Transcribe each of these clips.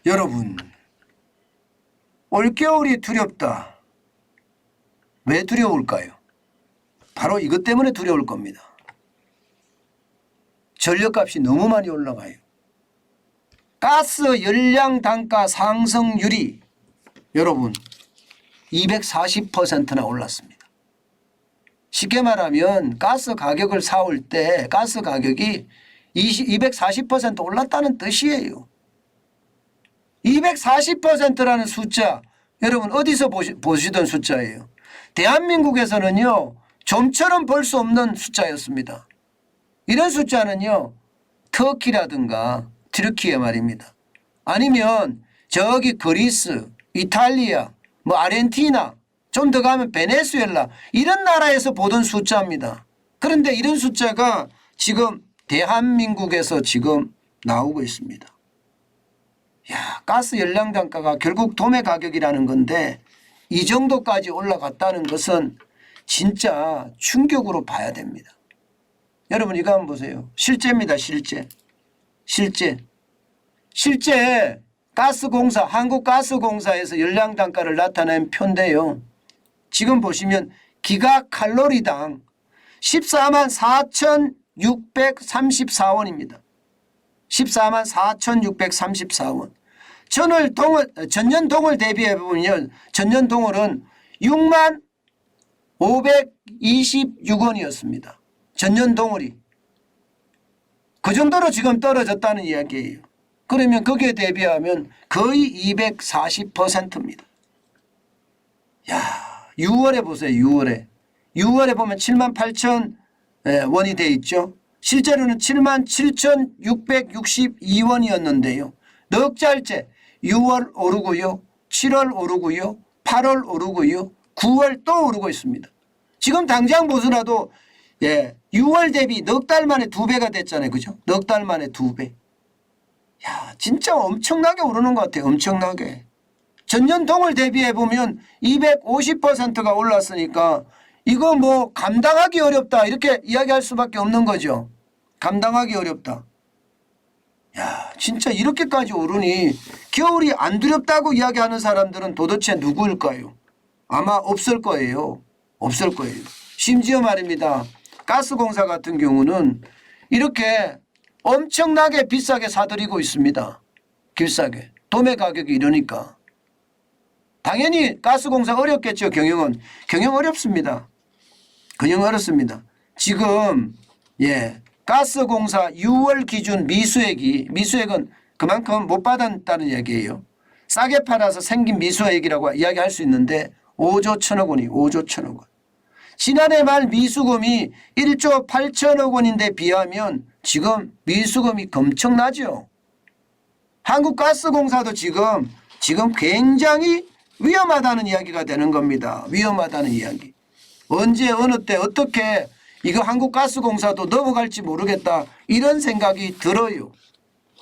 여러분, 올겨울이 두렵다. 왜 두려울까요? 바로 이것 때문에 두려울 겁니다. 전력값이 너무 많이 올라가요. 가스 열량 단가 상승률이 여러분 240%나 올랐습니다. 쉽게 말하면 가스 가격을 사올 때 가스 가격이 240% 올랐다는 뜻이에요. 240%라는 숫자 여러분 어디서 보시던 숫자예요. 대한민국에서는요 좀처럼 볼 수 없는 숫자였습니다. 이런 숫자는요 터키라든가 튀르키예 말입니다. 아니면 저기 그리스, 이탈리아, 뭐 아르헨티나, 좀 더 가면 베네수엘라 이런 나라에서 보던 숫자입니다. 그런데 이런 숫자가 지금 대한민국에서 지금 나오고 있습니다. 야, 가스 열량 단가가 결국 도매 가격이라는 건데 이 정도까지 올라갔다는 것은 진짜 충격으로 봐야 됩니다. 여러분 이거 한번 보세요. 실제입니다. 실제 가스공사 한국가스공사에서 열량 단가를 나타낸 표인데요. 지금 보시면 기가칼로리당 14만 4,634원입니다. 14만 4,634원. 전년동을 대비해 보면 전년동을은 6만 526원이었습니다. 전년동을이. 그 정도로 지금 떨어졌다는 이야기예요. 그러면 거기에 대비하면 거의 240%입니다. 야, 6월에 보세요. 6월에 보면 7만 8천 원이 돼 있죠. 실제로는 7만 7,662원이었는데요. 넉 달째 6월 오르고요. 7월 오르고요. 8월 오르고요. 9월 또 오르고 있습니다. 지금 당장 보더라도 6월 대비 넉 달 만에 2배가 됐잖아요. 그죠? 넉 달 만에 2배. 야, 진짜 엄청나게 오르는 것 같아요. 엄청나게. 전년동을 대비해 보면 250%가 올랐으니까 이거 뭐 감당하기 어렵다 이렇게 이야기할 수밖에 없는 거죠. 감당하기 어렵다. 야, 진짜 이렇게까지 오르니 겨울이 안 두렵다고 이야기하는 사람들은 도대체 누구일까요? 아마 없을 거예요. 없을 거예요. 심지어 말입니다. 가스공사 같은 경우는 이렇게 엄청나게 비싸게 사들이고 있습니다. 비싸게. 도매 가격이 이러니까. 당연히 가스공사 어렵겠죠. 경영 어렵습니다. 경영 어렵습니다. 지금 가스공사 6월 기준 미수액은 그만큼 못 받았다는 얘기예요. 싸게 팔아서 생긴 미수액이라고 이야기할 수 있는데 5조 1천억 원이 5조 1천억 원. 지난해 말 미수금이 1조 8천억 원인데 비하면 지금 미수금이 엄청나죠. 한국가스공사도 지금 굉장히 위험하다는 이야기가 되는 겁니다. 위험하다는 이야기. 언제 어느 때 어떻게 이거 한국가스공사도 넘어갈지 모르겠다 이런 생각이 들어요.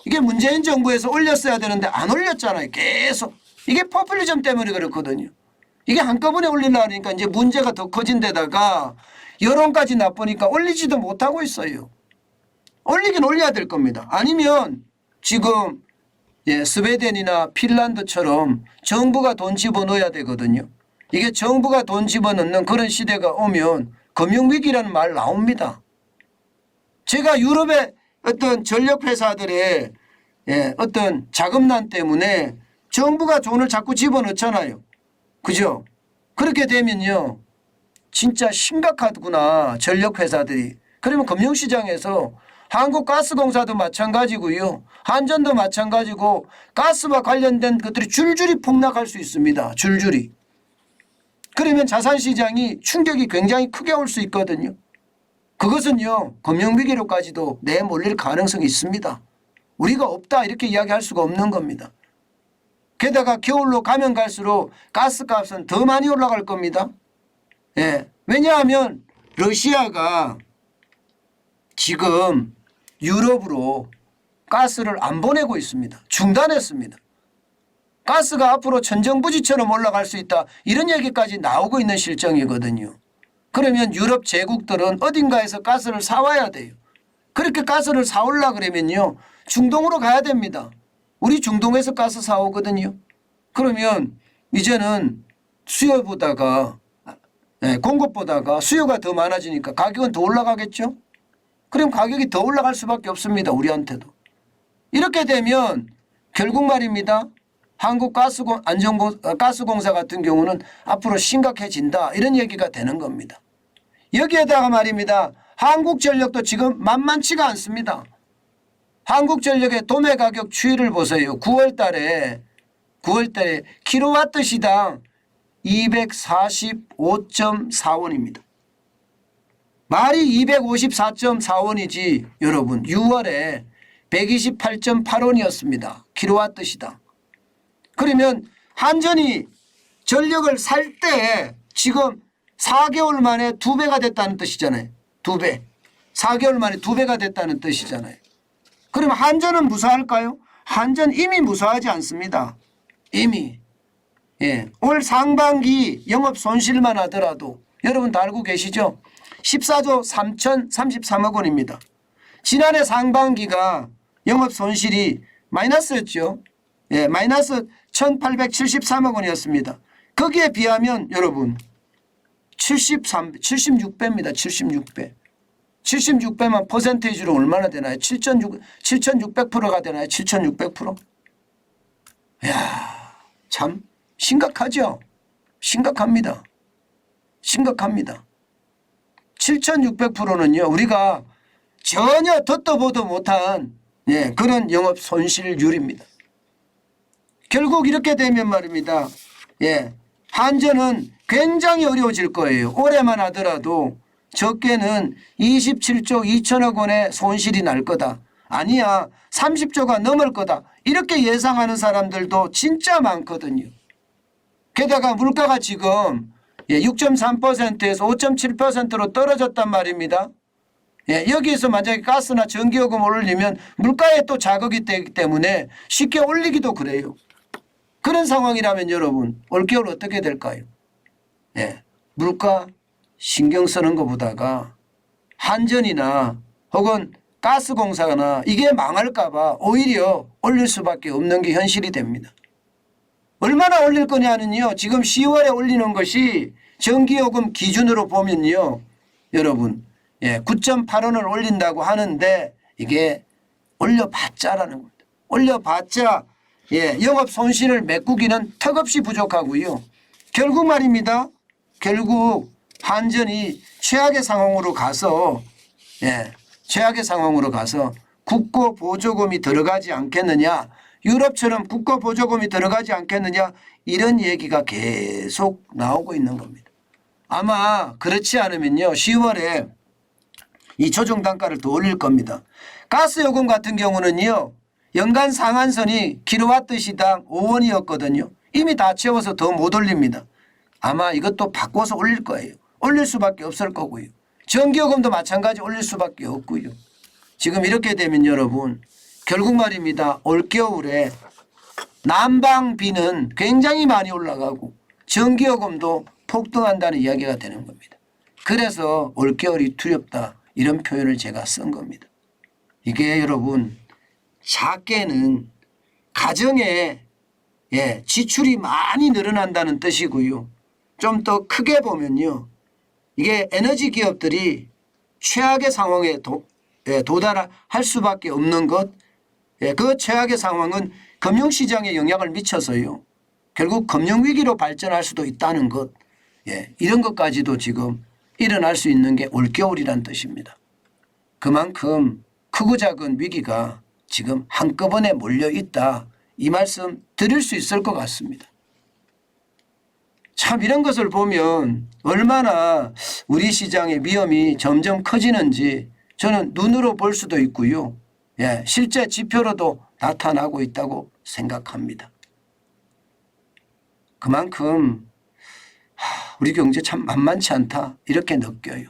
이게 문재인 정부에서 올렸어야 되는데 안 올렸잖아요. 계속. 이게 포퓰리즘 때문에 그렇거든요. 이게 한꺼번에 올리려니까 이제 문제가 더 커진 데다가 여론까지 나쁘니까 올리지도 못하고 있어요. 올리긴 올려야 될 겁니다. 아니면 지금 스웨덴이나 핀란드처럼 정부가 돈 집어넣어야 되거든요. 이게 정부가 돈 집어넣는 그런 시대가 오면 금융위기라는 말 나옵니다. 제가 유럽의 어떤 전력회사들의 어떤 자금난 때문에 정부가 돈을 자꾸 집어넣잖아요. 그죠? 그렇게 되면요. 진짜 심각하구나. 전력회사들이. 그러면 금융시장에서 한국가스공사도 마찬가지고요. 한전도 마찬가지고 가스와 관련된 것들이 줄줄이 폭락할 수 있습니다. 줄줄이. 그러면 자산시장이 충격이 굉장히 크게 올 수 있거든요. 그것은요. 금융위기로까지도 내몰릴 가능성이 있습니다. 우리가 없다 이렇게 이야기할 수가 없는 겁니다. 게다가 겨울로 가면 갈수록 가스값은 더 많이 올라갈 겁니다. 왜냐하면 러시아가 지금 유럽으로 가스를 안 보내고 있습니다. 중단했습니다. 가스가 앞으로 천정부지처럼 올라갈 수 있다 이런 얘기까지 나오고 있는 실정이거든요. 그러면 유럽 제국들은 어딘가에서 가스를 사와야 돼요. 그렇게 가스를 사오려 그러면요 중동으로 가야 됩니다. 우리 중동에서 가스 사오거든요. 그러면 이제는 수요보다가 공급보다가 수요가 더 많아지니까 가격은 더 올라가겠죠. 그럼 가격이 더 올라갈 수밖에 없습니다. 우리한테도. 이렇게 되면 결국 말입니다. 한국가스공사 같은 경우는 앞으로 심각해진다 이런 얘기가 되는 겁니다. 여기에다가 말입니다. 한국전력도 지금 만만치가 않습니다. 한국전력의 도매 가격 추이를 보세요. 9월 달에 킬로와트 시당 245.4원입니다. 말이 254.4원이지 여러분 6월에 128.8원이었습니다. 킬로와트 시당. 그러면 한전이 전력을 살 때 지금 4개월 만에 2배가 됐다는 뜻이잖아요. 2배. 4개월 만에 2배가 됐다는 뜻이잖아요. 그러면 한전은 무사할까요? 한전 이미 무사하지 않습니다. 이미. 올 상반기 영업 손실만 하더라도 여러분 다 알고 계시죠? 14조 3,033억 원입니다. 지난해 상반기가 영업 손실이 마이너스였죠. 마이너스 1,873억 원이었습니다. 거기에 비하면 여러분 76배입니다. 76배. 76배만 퍼센테이지로 얼마나 되나요? 7,600%가 되나요? 7,600%? 이야, 참 심각하죠? 심각합니다. 심각합니다. 7,600%는요. 우리가 전혀 듣도 보도 못한 그런 영업 손실률입니다. 결국 이렇게 되면 말입니다. 한전은 굉장히 어려워질 거예요. 올해만 하더라도 적게는 27조 2천억 원의 손실이 날 거다. 아니야 30조가 넘을 거다. 이렇게 예상하는 사람들도 진짜 많거든요. 게다가 물가가 지금 6.3%에서 5.7%로 떨어졌단 말입니다. 여기에서 만약에 가스나 전기요금 올리면 물가에 또 자극이 되기 때문에 쉽게 올리기도 그래요. 그런 상황이라면 여러분 올겨울 어떻게 될까요? 물가 신경 쓰는 것보다가 한전이나 혹은 가스공사나 이게 망할까 봐 오히려 올릴 수밖에 없는 게 현실이 됩니다. 얼마나 올릴 거냐는요. 지금 10월에 올리는 것이 전기요금 기준으로 보면요. 여러분 9.8원을 올린다고 하는데 이게 올려봤자라는 겁니다. 올려봤자 영업 손실을 메꾸기는 턱없이 부족하고요. 결국 말입니다. 결국 한전이 최악의 상황으로 가서 최악의 상황으로 가서 국고 보조금이 들어가지 않겠느냐. 유럽처럼 국고 보조금이 들어가지 않겠느냐. 이런 얘기가 계속 나오고 있는 겁니다. 아마 그렇지 않으면요. 10월에 이 조정 단가를 더 올릴 겁니다. 가스요금 같은 경우는요. 연간 상한선이 킬로와트 시당 5원이었거든요. 이미 다 채워서 더 못 올립니다. 아마 이것도 바꿔서 올릴 거예요. 올릴 수밖에 없을 거고요. 전기요금도 마찬가지 올릴 수밖에 없고요. 지금 이렇게 되면 여러분 결국 말입니다. 올겨울에 난방비는 굉장히 많이 올라가고 전기요금도 폭등한다는 이야기가 되는 겁니다. 그래서 올겨울이 두렵다 이런 표현을 제가 쓴 겁니다. 이게 여러분 작게는 가정에 지출이 많이 늘어난다는 뜻이고요. 좀 더 크게 보면요. 이게 에너지 기업들이 최악의 상황에 도달할 수밖에 없는 것, 그 최악의 상황은 금융시장에 영향을 미쳐서요. 결국 금융위기로 발전할 수도 있다는 것, 이런 것까지도 지금 일어날 수 있는 게 올겨울이란 뜻입니다. 그만큼 크고 작은 위기가 지금 한꺼번에 몰려있다. 이 말씀 드릴 수 있을 것 같습니다. 참 이런 것을 보면 얼마나 우리 시장의 위험이 점점 커지는지 저는 눈으로 볼 수도 있고요. 실제 지표로도 나타나고 있다고 생각합니다. 그만큼 우리 경제 참 만만치 않다 이렇게 느껴요.